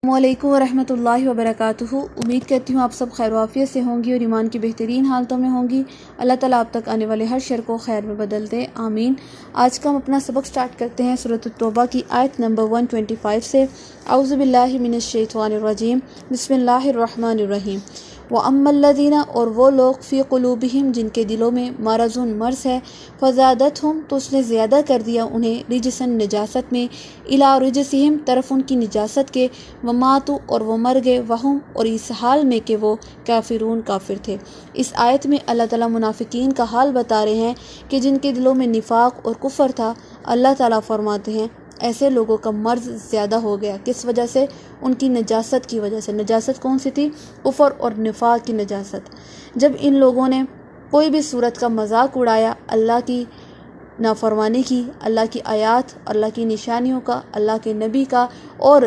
السلام علیکم ورحمۃ اللہ وبرکاتہ۔ امید کرتی ہوں آپ سب خیر و عافیت سے ہوں گی اور ایمان کی بہترین حالتوں میں ہوں گی۔ اللہ تعالیٰ آپ تک آنے والے ہر شر کو خیر میں بدل دے، آمین۔ آج کا ہم اپنا سبق سٹارٹ کرتے ہیں سورۃ التوبہ کی آیت نمبر 125 سے۔ اعوذ باللہ من الشیطان الرجیم، بسم اللہ الرحمن الرحیم۔ وَأَمَّا الَّذِينَ اور وہ لوگ فی قلوبہم جن کے دلوں میں مرض ہے، فزادتہم تو اس نے زیادہ کر دیا انہیں رجسن نجاست میں، الی رجسہم طرف ان کی نجاست کے، وماتوا اور وہ مر گئے، وہم اور اس حال میں کہ وہ کافرون کافر تھے۔ اس آیت میں اللہ تعالیٰ منافقین کا حال بتا رہے ہیں کہ جن کے دلوں میں نفاق اور کفر تھا، اللہ تعالیٰ فرماتے ہیں ایسے لوگوں کا مرض زیادہ ہو گیا۔ کس وجہ سے؟ ان کی نجاست کی وجہ سے۔ نجاست کون سی تھی؟ کفر اور نفاق کی نجاست۔ جب ان لوگوں نے کوئی بھی صورت کا مذاق اڑایا، اللہ کی نافرمانی کی، اللہ کی آیات، اللہ کی نشانیوں کا، اللہ کے نبی کا اور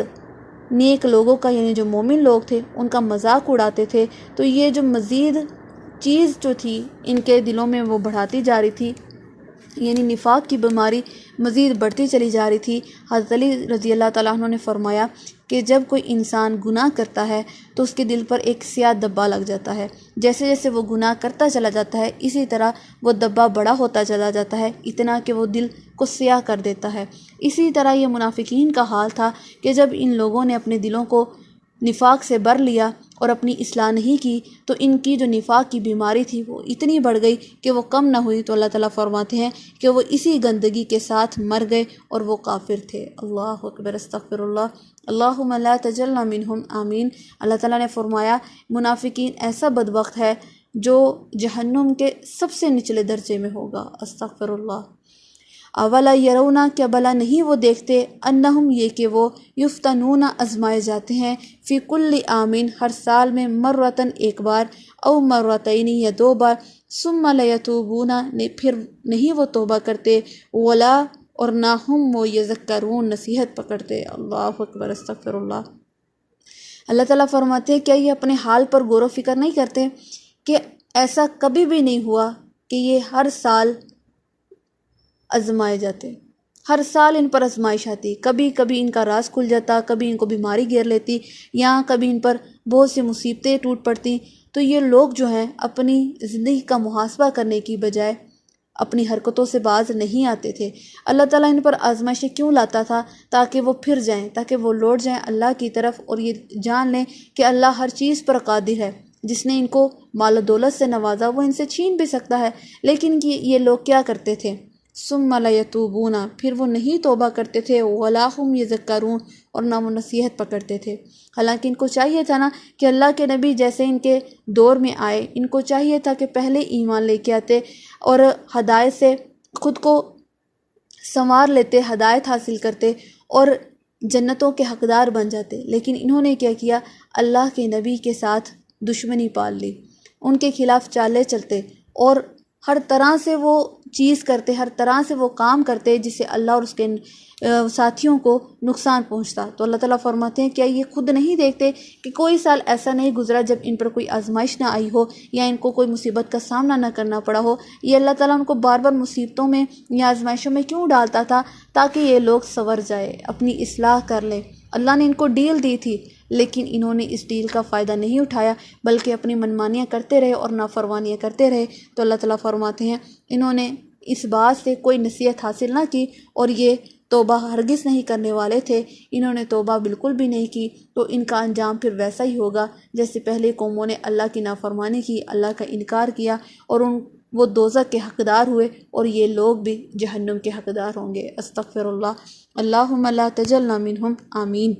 نیک لوگوں کا، یعنی جو مومن لوگ تھے ان کا مذاق اڑاتے تھے، تو یہ جو مزید چیز جو تھی ان کے دلوں میں وہ بڑھاتی جا رہی تھی، یعنی نفاق کی بیماری مزید بڑھتی چلی جا رہی تھی۔ حضرت علی رضی اللہ تعالیٰ عنہ نے فرمایا کہ جب کوئی انسان گناہ کرتا ہے تو اس کے دل پر ایک سیاہ دبا لگ جاتا ہے۔ جیسے جیسے وہ گناہ کرتا چلا جاتا ہے اسی طرح وہ دبا بڑا ہوتا چلا جاتا ہے، اتنا کہ وہ دل کو سیاہ کر دیتا ہے۔ اسی طرح یہ منافقین کا حال تھا کہ جب ان لوگوں نے اپنے دلوں کو نفاق سے بھر لیا اور اپنی اصلاح نہیں کی تو ان کی جو نفاق کی بیماری تھی وہ اتنی بڑھ گئی کہ وہ کم نہ ہوئی، تو اللہ تعالیٰ فرماتے ہیں کہ وہ اسی گندگی کے ساتھ مر گئے اور وہ کافر تھے۔ اللہ اکبر، استغفر اللہ، اللہم لا تجعلنا منہم، آمین۔ اللہ تعالیٰ نے فرمایا منافقین ایسا بدبخت ہے جو جہنم کے سب سے نچلے درجے میں ہوگا، استغفر اللہ۔ اولا یرونا، کیا بلا نہیں وہ دیکھتے، انہم یہ کہ وہ یفتنون آزمائے جاتے ہیں، فی کل عامن ہر سال میں، مرتن ایک بار، او مرتین یا دو بار، ثم لیتوبون پھر نہیں وہ توبہ کرتے، ولا اور نہ ہم وہ یذکرون نصیحت پکڑتے۔ اللہ اکبر، استغفر اللہ۔ اللہ تعالیٰ فرماتے ہیں کیا یہ اپنے حال پر غور و فکر نہیں کرتے کہ ایسا کبھی بھی نہیں ہوا کہ یہ ہر سال آزمائے جاتے، ہر سال ان پر آزمائش آتی، کبھی کبھی ان کا راز کھل جاتا، کبھی ان کو بیماری گھیر لیتی، یا کبھی ان پر بہت سی مصیبتیں ٹوٹ پڑتی، تو یہ لوگ جو ہیں اپنی زندگی کا محاسبہ کرنے کی بجائے اپنی حرکتوں سے باز نہیں آتے تھے۔ اللہ تعالیٰ ان پر آزمائشیں کیوں لاتا تھا؟ تاکہ وہ پھر جائیں، تاکہ وہ لوٹ جائیں اللہ کی طرف اور یہ جان لیں کہ اللہ ہر چیز پر قادر ہے۔ جس نے ان کو مال و دولت سے نوازا وہ ان سے چھین بھی سکتا ہے، لیکن یہ لوگ کیا کرتے تھے؟ ثم لیتوبون پھر وہ نہیں توبہ کرتے تھے، ولا ہم یذکرون اور نہ وہ نصیحت پکڑتے تھے۔ حالانکہ ان کو چاہیے تھا نا کہ اللہ کے نبی جیسے ان کے دور میں آئے، ان کو چاہیے تھا کہ پہلے ایمان لے کے آتے اور ہدایت سے خود کو سنوار لیتے، ہدایت حاصل کرتے اور جنتوں کے حقدار بن جاتے، لیکن انہوں نے کیا کیا؟ اللہ کے نبی کے ساتھ دشمنی پال لی، ان کے خلاف چالیں چلتے اور ہر طرح سے وہ چیز کرتے، ہر طرح سے وہ کام کرتے جس سے اللہ اور اس کے ساتھیوں کو نقصان پہنچتا۔ تو اللہ تعالیٰ فرماتے ہیں کیا یہ خود نہیں دیکھتے کہ کوئی سال ایسا نہیں گزرا جب ان پر کوئی آزمائش نہ آئی ہو یا ان کو کوئی مصیبت کا سامنا نہ کرنا پڑا ہو؟ یہ اللہ تعالیٰ ان کو بار بار مصیبتوں میں یا آزمائشوں میں کیوں ڈالتا تھا؟ تاکہ یہ لوگ سنور جائے، اپنی اصلاح کر لیں۔ اللہ نے ان کو ڈیل دی تھی لیکن انہوں نے اس ڈیل کا فائدہ نہیں اٹھایا بلکہ اپنی منمانیاں کرتے رہے اور نافرمانیاں کرتے رہے۔ تو اللہ تعالیٰ فرماتے ہیں انہوں نے اس بات سے کوئی نصیحت حاصل نہ کی اور یہ توبہ ہرگز نہیں کرنے والے تھے، انہوں نے توبہ بالکل بھی نہیں کی، تو ان کا انجام پھر ویسا ہی ہوگا جیسے پہلے قوموں نے اللہ کی نافرمانی کی، اللہ کا انکار کیا اور وہ دوزخ کے حقدار ہوئے، اور یہ لوگ بھی جہنم کے حقدار ہوں گے۔ استغفر اللہ، اللہم لا تجعلنا منہم، آمین۔